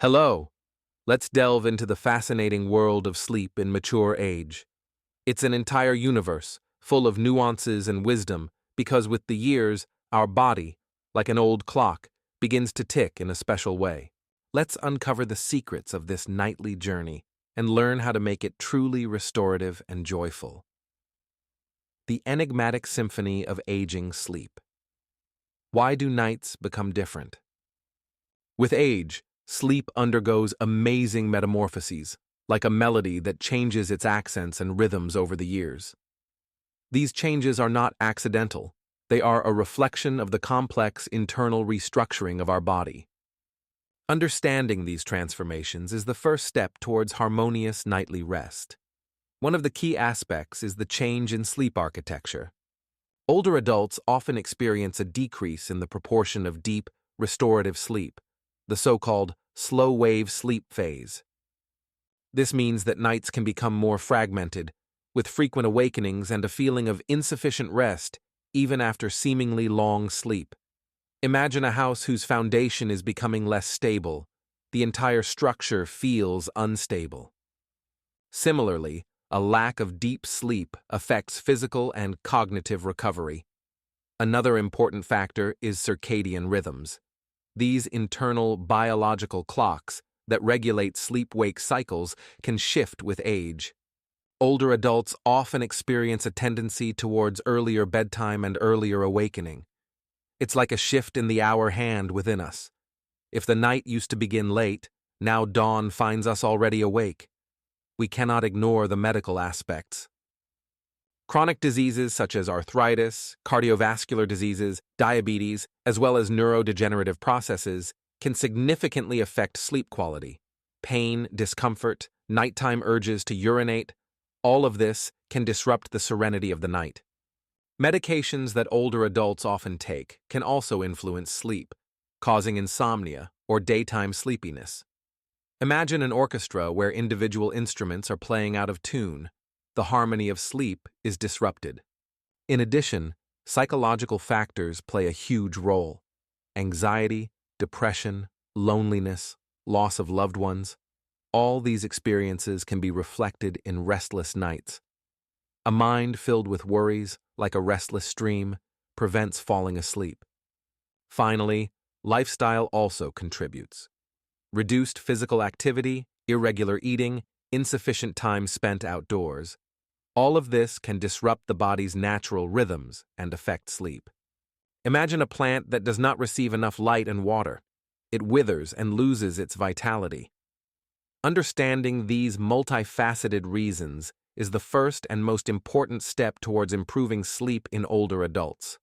Hello! Let's delve into the fascinating world of sleep in mature age. It's an entire universe, full of nuances and wisdom, because with the years, our body, like an old clock, begins to tick in a special way. Let's uncover the secrets of this nightly journey and learn how to make it truly restorative and joyful. The enigmatic symphony of aging sleep. Why do nights become different? With age, sleep undergoes amazing metamorphoses, like a melody that changes its accents and rhythms over the years. These changes are not accidental. They are a reflection of the complex internal restructuring of our body. Understanding these transformations is the first step towards harmonious nightly rest. One of the key aspects is the change in sleep architecture. Older adults often experience a decrease in the proportion of deep, restorative sleep, the so-called slow-wave sleep phase. This means that nights can become more fragmented, with frequent awakenings and a feeling of insufficient rest even after seemingly long sleep. Imagine a house whose foundation is becoming less stable. The entire structure feels unstable. Similarly, a lack of deep sleep affects physical and cognitive recovery. Another important factor is circadian rhythms. These internal biological clocks that regulate sleep-wake cycles can shift with age. Older adults often experience a tendency towards earlier bedtime and earlier awakening. It's like a shift in the hour hand within us. If the night used to begin late, now dawn finds us already awake. We cannot ignore the medical aspects. Chronic diseases such as arthritis, cardiovascular diseases, diabetes, as well as neurodegenerative processes can significantly affect sleep quality. Pain, discomfort, nighttime urges to urinate, all of this can disrupt the serenity of the night. Medications that older adults often take can also influence sleep, causing insomnia or daytime sleepiness. Imagine an orchestra where individual instruments are playing out of tune. The harmony of sleep is disrupted. In addition, psychological factors play a huge role. Anxiety, depression, loneliness, loss of loved ones, all these experiences can be reflected in restless nights. A mind filled with worries, like a restless stream, prevents falling asleep. Finally, lifestyle also contributes. Reduced physical activity, irregular eating, insufficient time spent outdoors. All of this can disrupt the body's natural rhythms and affect sleep. Imagine a plant that does not receive enough light and water. It withers and loses its vitality. Understanding these multifaceted reasons is the first and most important step towards improving sleep in older adults.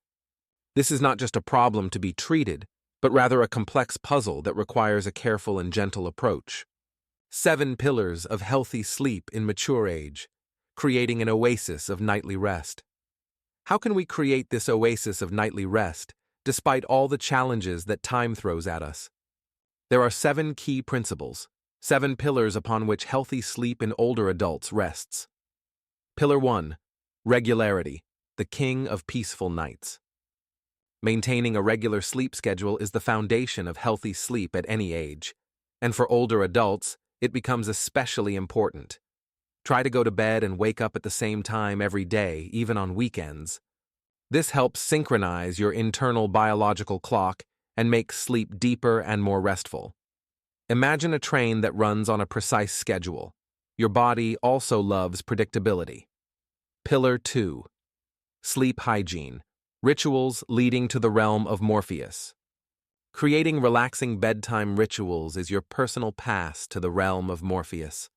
This is not just a problem to be treated, but rather a complex puzzle that requires a careful and gentle approach. 7 pillars of healthy sleep in mature age, creating an oasis of nightly rest. How can we create this oasis of nightly rest, despite all the challenges that time throws at us? There are 7 key principles, 7 pillars upon which healthy sleep in older adults rests. Pillar 1. Regularity, the king of peaceful nights. Maintaining a regular sleep schedule is the foundation of healthy sleep at any age, and for older adults, it becomes especially important. Try to go to bed and wake up at the same time every day, even on weekends. This helps synchronize your internal biological clock and make sleep deeper and more restful. Imagine a train that runs on a precise schedule. Your body also loves predictability. Pillar 2. Sleep hygiene, rituals leading to the realm of Morpheus. Creating relaxing bedtime rituals is your personal pass to the realm of Morpheus.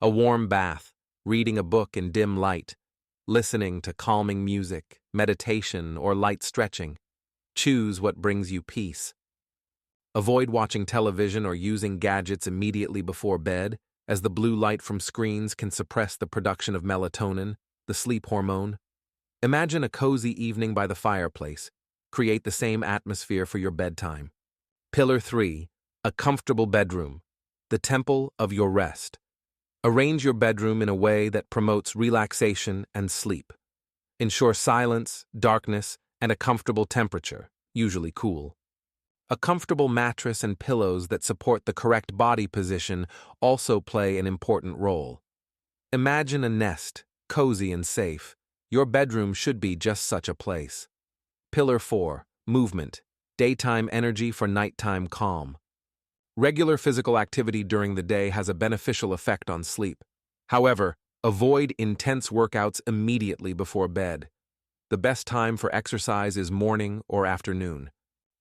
A warm bath, reading a book in dim light, listening to calming music, meditation, or light stretching. Choose what brings you peace. Avoid watching television or using gadgets immediately before bed, as the blue light from screens can suppress the production of melatonin, the sleep hormone. Imagine a cozy evening by the fireplace. Create the same atmosphere for your bedtime. Pillar 3. A comfortable bedroom, the temple of your rest. Arrange your bedroom in a way that promotes relaxation and sleep. Ensure silence, darkness, and a comfortable temperature, usually cool. A comfortable mattress and pillows that support the correct body position also play an important role. Imagine a nest, cozy and safe. Your bedroom should be just such a place. Pillar 4. Movement. Daytime energy for nighttime calm. Regular physical activity during the day has a beneficial effect on sleep. However, avoid intense workouts immediately before bed. The best time for exercise is morning or afternoon.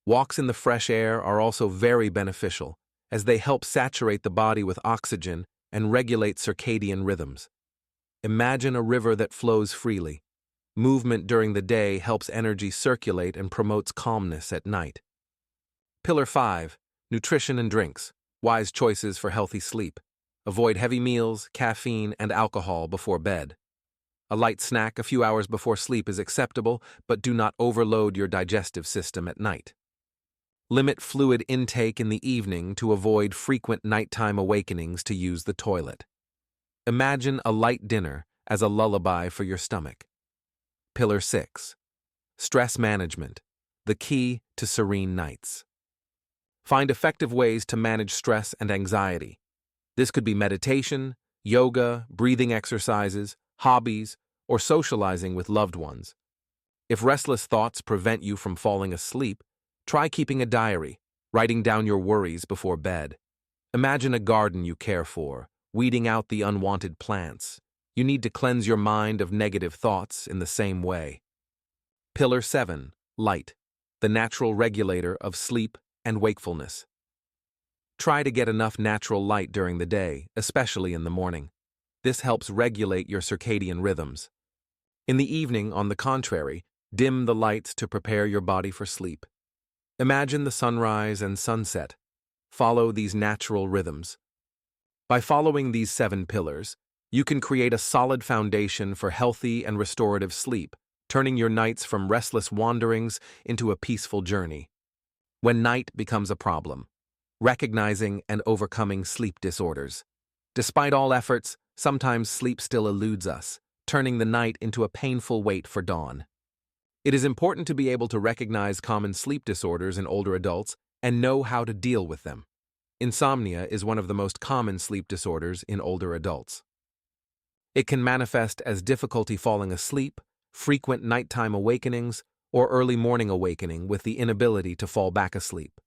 Walks in the fresh air are also very beneficial, as they help saturate the body with oxygen and regulate circadian rhythms. Imagine a river that flows freely. Movement during the day helps energy circulate and promotes calmness at night. Pillar 5. Nutrition and drinks. Wise choices for healthy sleep. Avoid heavy meals, caffeine, and alcohol before bed. A light snack a few hours before sleep is acceptable, but do not overload your digestive system at night. Limit fluid intake in the evening to avoid frequent nighttime awakenings to use the toilet. Imagine a light dinner as a lullaby for your stomach. Pillar 6. Stress management. The key to serene nights. Find effective ways to manage stress and anxiety. This could be meditation, yoga, breathing exercises, hobbies, or socializing with loved ones. If restless thoughts prevent you from falling asleep, try keeping a diary, writing down your worries before bed. Imagine a garden you care for, weeding out the unwanted plants. You need to cleanse your mind of negative thoughts in the same way. Pillar 7. Light. The natural regulator of sleep and wakefulness. Try to get enough natural light during the day, especially in the morning. This helps regulate your circadian rhythms. In the evening, on the contrary, dim the lights to prepare your body for sleep. Imagine the sunrise and sunset. Follow these natural rhythms. By following these 7 pillars, you can create a solid foundation for healthy and restorative sleep, turning your nights from restless wanderings into a peaceful journey. When night becomes a problem, recognizing and overcoming sleep disorders. Despite all efforts, sometimes sleep still eludes us, turning the night into a painful wait for dawn. It is important to be able to recognize common sleep disorders in older adults and know how to deal with them. Insomnia is one of the most common sleep disorders in older adults. It can manifest as difficulty falling asleep, frequent nighttime awakenings, or early morning awakening with the inability to fall back asleep.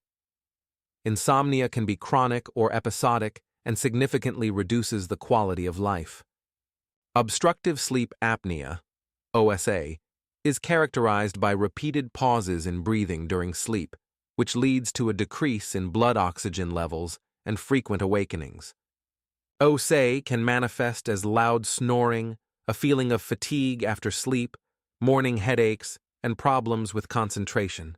Insomnia can be chronic or episodic and significantly reduces the quality of life. Obstructive sleep apnea, OSA, is characterized by repeated pauses in breathing during sleep, which leads to a decrease in blood oxygen levels and frequent awakenings. OSA can manifest as loud snoring, a feeling of fatigue after sleep, morning headaches, and problems with concentration.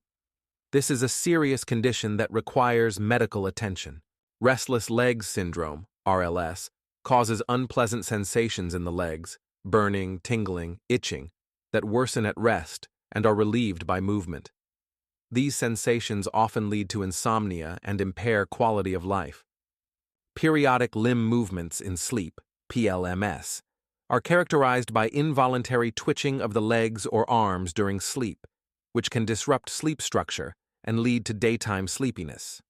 This is a serious condition that requires medical attention. Restless legs syndrome, RLS, causes unpleasant sensations in the legs, burning, tingling, itching, that worsen at rest and are relieved by movement. These sensations often lead to insomnia and impair quality of life. Periodic limb movements in sleep, PLMS, are characterized by involuntary twitching of the legs or arms during sleep, which can disrupt sleep structure and lead to daytime sleepiness.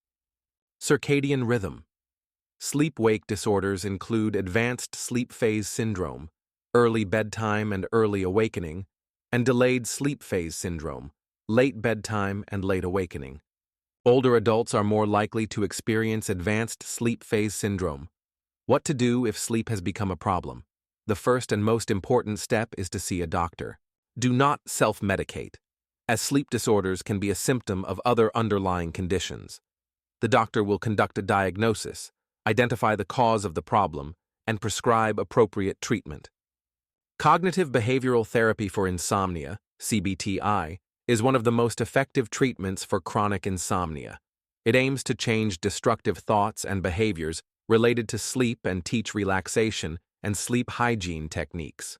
Circadian rhythm. Sleep-wake disorders include advanced sleep phase syndrome, early bedtime and early awakening, and delayed sleep phase syndrome, late bedtime and late awakening. Older adults are more likely to experience advanced sleep phase syndrome. What to do if sleep has become a problem? The first and most important step is to see a doctor. Do not self-medicate, as sleep disorders can be a symptom of other underlying conditions. The doctor will conduct a diagnosis, identify the cause of the problem, and prescribe appropriate treatment. Cognitive behavioral therapy for insomnia, CBTI, is one of the most effective treatments for chronic insomnia. It aims to change destructive thoughts and behaviors related to sleep and teach relaxation and sleep hygiene techniques.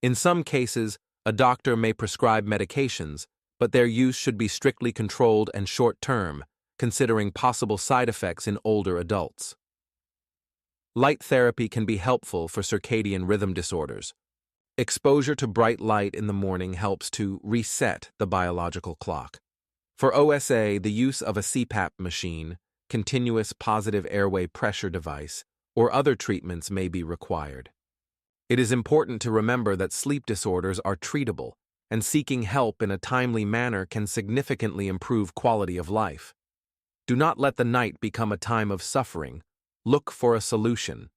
In some cases, a doctor may prescribe medications, but their use should be strictly controlled and short-term, considering possible side effects in older adults. Light therapy can be helpful for circadian rhythm disorders. Exposure to bright light in the morning helps to reset the biological clock. For OSA, the use of a CPAP machine, continuous positive airway pressure device, or other treatments may be required. It is important to remember that sleep disorders are treatable, and seeking help in a timely manner can significantly improve quality of life. Do not let the night become a time of suffering. Look for a solution.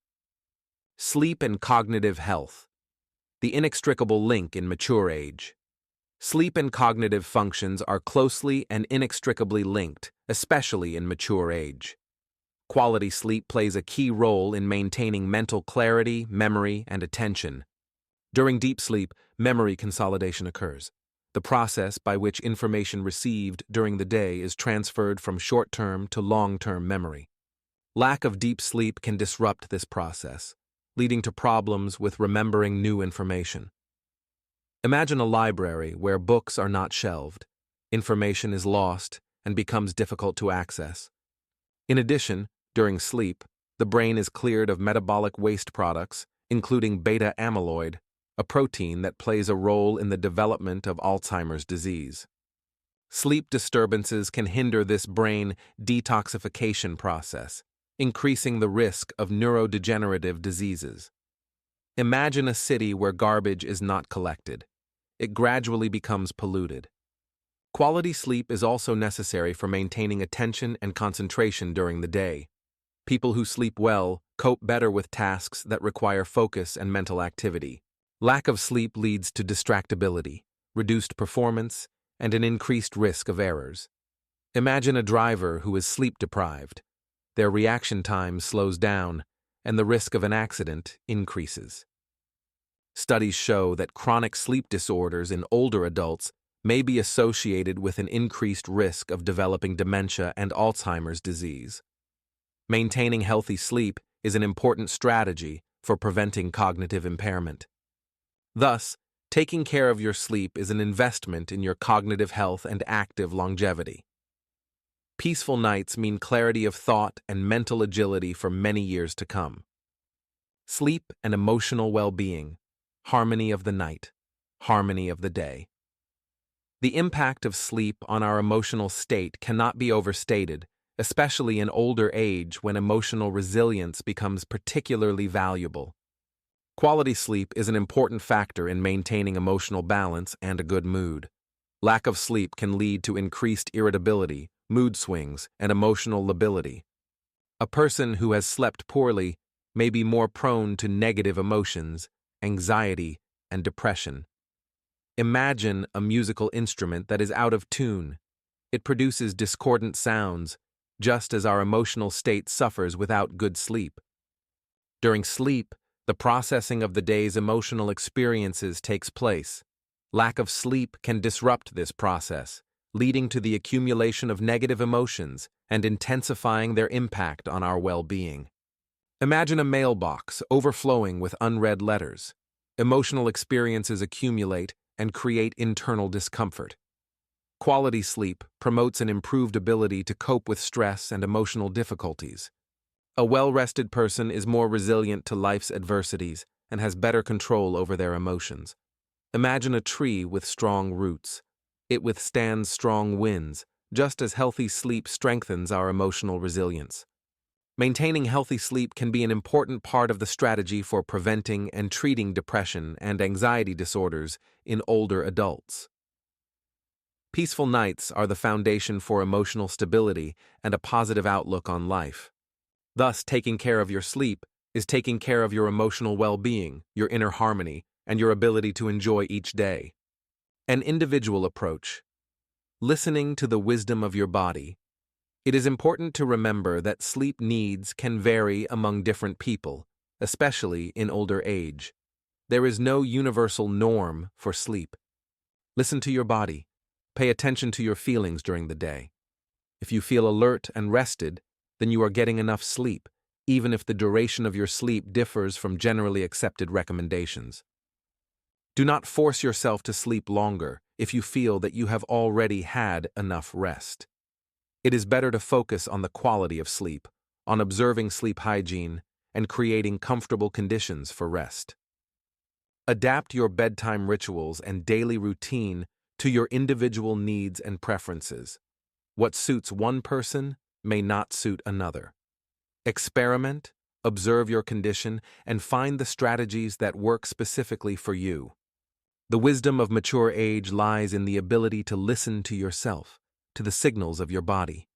Sleep and cognitive health. The inextricable link in mature age. Sleep and cognitive functions are closely and inextricably linked, especially in mature age. Quality sleep plays a key role in maintaining mental clarity, memory, and attention. During deep sleep, memory consolidation occurs, the process by which information received during the day is transferred from short-term to long-term memory. Lack of deep sleep can disrupt this process, leading to problems with remembering new information. Imagine a library where books are not shelved, information is lost, and becomes difficult to access. In addition, during sleep, the brain is cleared of metabolic waste products, including beta amyloid, a protein that plays a role in the development of Alzheimer's disease. Sleep disturbances can hinder this brain detoxification process, increasing the risk of neurodegenerative diseases. Imagine a city where garbage is not collected. It gradually becomes polluted. Quality sleep is also necessary for maintaining attention and concentration during the day. People who sleep well cope better with tasks that require focus and mental activity. Lack of sleep leads to distractibility, reduced performance, and an increased risk of errors. Imagine a driver who is sleep-deprived. Their reaction time slows down, and the risk of an accident increases. Studies show that chronic sleep disorders in older adults may be associated with an increased risk of developing dementia and Alzheimer's disease. Maintaining healthy sleep is an important strategy for preventing cognitive impairment. Thus, taking care of your sleep is an investment in your cognitive health and active longevity. Peaceful nights mean clarity of thought and mental agility for many years to come. Sleep and emotional well-being, harmony of the night, harmony of the day. The impact of sleep on our emotional state cannot be overstated, especially in older age when emotional resilience becomes particularly valuable. Quality sleep is an important factor in maintaining emotional balance and a good mood. Lack of sleep can lead to increased irritability, mood swings, and emotional lability. A person who has slept poorly may be more prone to negative emotions, anxiety, and depression. Imagine a musical instrument that is out of tune. It produces discordant sounds, just as our emotional state suffers without good sleep. During sleep, the processing of the day's emotional experiences takes place. Lack of sleep can disrupt this process, leading to the accumulation of negative emotions and intensifying their impact on our well-being. Imagine a mailbox overflowing with unread letters. Emotional experiences accumulate and create internal discomfort. Quality sleep promotes an improved ability to cope with stress and emotional difficulties. A well-rested person is more resilient to life's adversities and has better control over their emotions. Imagine a tree with strong roots. It withstands strong winds, just as healthy sleep strengthens our emotional resilience. Maintaining healthy sleep can be an important part of the strategy for preventing and treating depression and anxiety disorders in older adults. Peaceful nights are the foundation for emotional stability and a positive outlook on life. Thus, taking care of your sleep is taking care of your emotional well-being, your inner harmony, and your ability to enjoy each day. An individual approach. Listening to the wisdom of your body. It is important to remember that sleep needs can vary among different people, especially in older age. There is no universal norm for sleep. Listen to your body. Pay attention to your feelings during the day. If you feel alert and rested, then you are getting enough sleep, even if the duration of your sleep differs from generally accepted recommendations. Do not force yourself to sleep longer if you feel that you have already had enough rest. It is better to focus on the quality of sleep, on observing sleep hygiene, and creating comfortable conditions for rest. Adapt your bedtime rituals and daily routine to your individual needs and preferences. What suits one person may not suit another. Experiment, observe your condition, and find the strategies that work specifically for you. The wisdom of mature age lies in the ability to listen to yourself, to the signals of your body.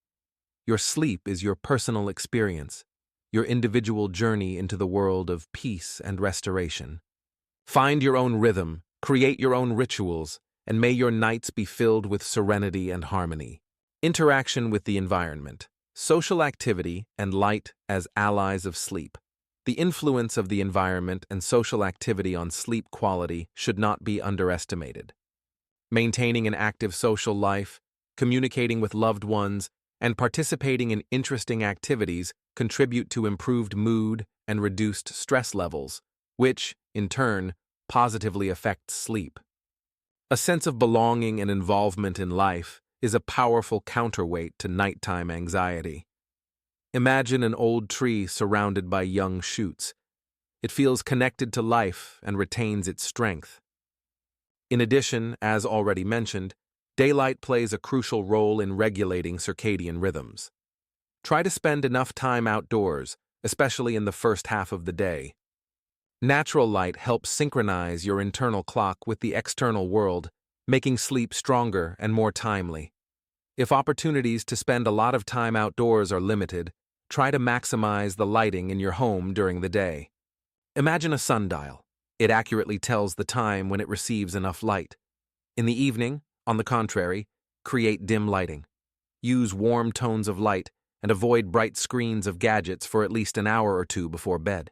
Your sleep is your personal experience, your individual journey into the world of peace and restoration. Find your own rhythm, create your own rituals, and may your nights be filled with serenity and harmony. Interaction with the environment, social activity, and light as allies of sleep. The influence of the environment and social activity on sleep quality should not be underestimated. Maintaining an active social life, communicating with loved ones, and participating in interesting activities contribute to improved mood and reduced stress levels, which, in turn, positively affects sleep. A sense of belonging and involvement in life is a powerful counterweight to nighttime anxiety. Imagine an old tree surrounded by young shoots. It feels connected to life and retains its strength. In addition, as already mentioned, daylight plays a crucial role in regulating circadian rhythms. Try to spend enough time outdoors, especially in the first half of the day. Natural light helps synchronize your internal clock with the external world, making sleep stronger and more timely. If opportunities to spend a lot of time outdoors are limited, try to maximize the lighting in your home during the day. Imagine a sundial. It accurately tells the time when it receives enough light. In the evening, on the contrary, create dim lighting. Use warm tones of light and avoid bright screens of gadgets for at least an hour or two before bed.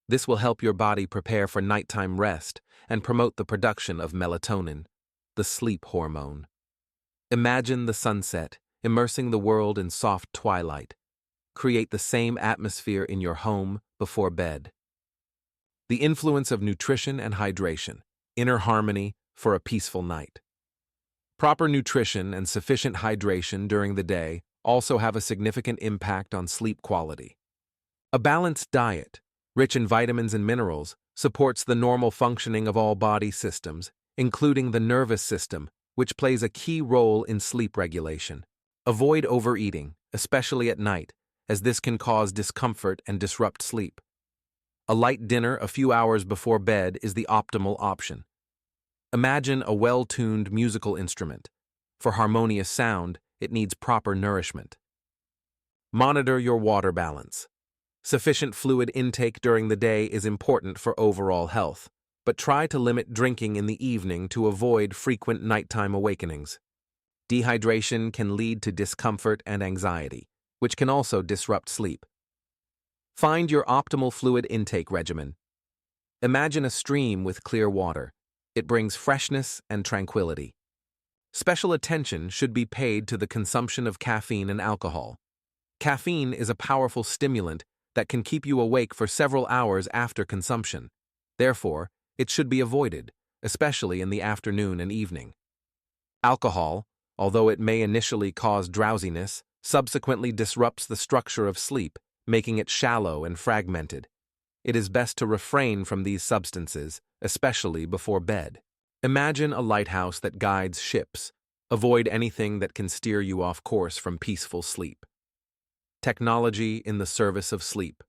This will help your body prepare for nighttime rest and promote the production of melatonin, the sleep hormone. Imagine the sunset, immersing the world in soft twilight. Create the same atmosphere in your home before bed. The influence of nutrition and hydration, inner harmony for a peaceful night. Proper nutrition and sufficient hydration during the day also have a significant impact on sleep quality. A balanced diet, rich in vitamins and minerals, supports the normal functioning of all body systems, including the nervous system, which plays a key role in sleep regulation. Avoid overeating, especially at night, as this can cause discomfort and disrupt sleep. A light dinner a few hours before bed is the optimal option. Imagine a well-tuned musical instrument. For harmonious sound, it needs proper nourishment. Monitor your water balance. Sufficient fluid intake during the day is important for overall health, but try to limit drinking in the evening to avoid frequent nighttime awakenings. Dehydration can lead to discomfort and anxiety, which can also disrupt sleep. Find your optimal fluid intake regimen. Imagine a stream with clear water. It brings freshness and tranquility. Special attention should be paid to the consumption of caffeine and alcohol. Caffeine is a powerful stimulant that can keep you awake for several hours after consumption. Therefore, it should be avoided, especially in the afternoon and evening. Alcohol, although it may initially cause drowsiness, subsequently disrupts the structure of sleep, making it shallow and fragmented. It is best to refrain from these substances, especially before bed. Imagine a lighthouse that guides ships. Avoid anything that can steer you off course from peaceful sleep. Technology in the service of sleep.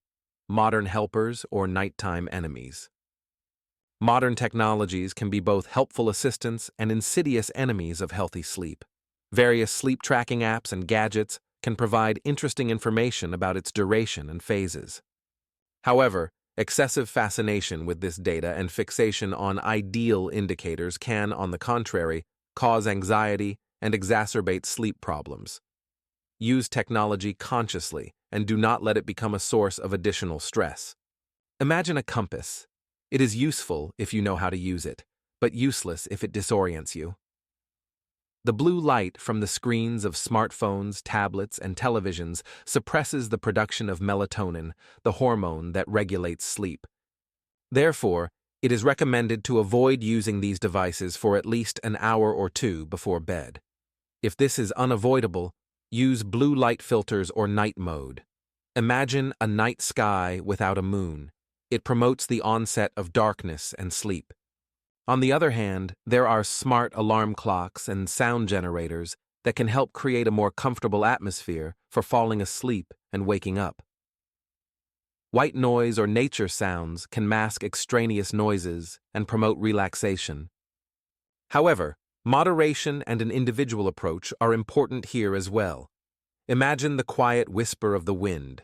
Modern helpers or nighttime enemies. Modern technologies can be both helpful assistants and insidious enemies of healthy sleep. Various sleep tracking apps and gadgets can provide interesting information about its duration and phases. However, excessive fascination with this data and fixation on ideal indicators can, on the contrary, cause anxiety and exacerbate sleep problems. Use technology consciously and do not let it become a source of additional stress. Imagine a compass. It is useful if you know how to use it, but useless if it disorients you. The blue light from the screens of smartphones, tablets, and televisions suppresses the production of melatonin, the hormone that regulates sleep. Therefore, it is recommended to avoid using these devices for at least an hour or two before bed. If this is unavoidable, use blue light filters or night mode. Imagine a night sky without a moon. It promotes the onset of darkness and sleep. On the other hand, there are smart alarm clocks and sound generators that can help create a more comfortable atmosphere for falling asleep and waking up. White noise or nature sounds can mask extraneous noises and promote relaxation. However, moderation and an individual approach are important here as well. Imagine the quiet whisper of the wind.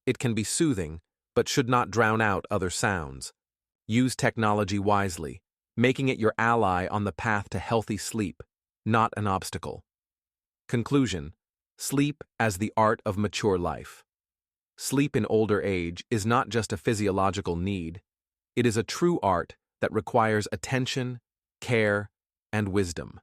It can be soothing, but should not drown out other sounds. Use technology wisely, making it your ally on the path to healthy sleep, not an obstacle. Conclusion: sleep as the art of mature life. Sleep in older age is not just a physiological need, it is a true art that requires attention, care, and wisdom.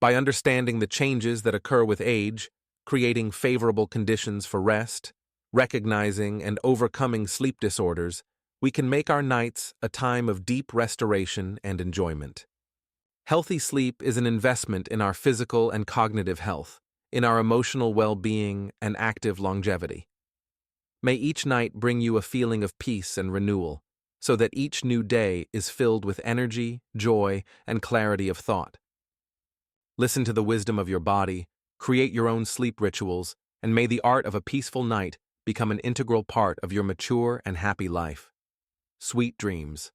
By understanding the changes that occur with age, creating favorable conditions for rest, recognizing and overcoming sleep disorders, we can make our nights a time of deep restoration and enjoyment. Healthy sleep is an investment in our physical and cognitive health, in our emotional well-being and active longevity. May each night bring you a feeling of peace and renewal, so that each new day is filled with energy, joy, and clarity of thought. Listen to the wisdom of your body, create your own sleep rituals, and may the art of a peaceful night become an integral part of your mature and happy life. Sweet dreams.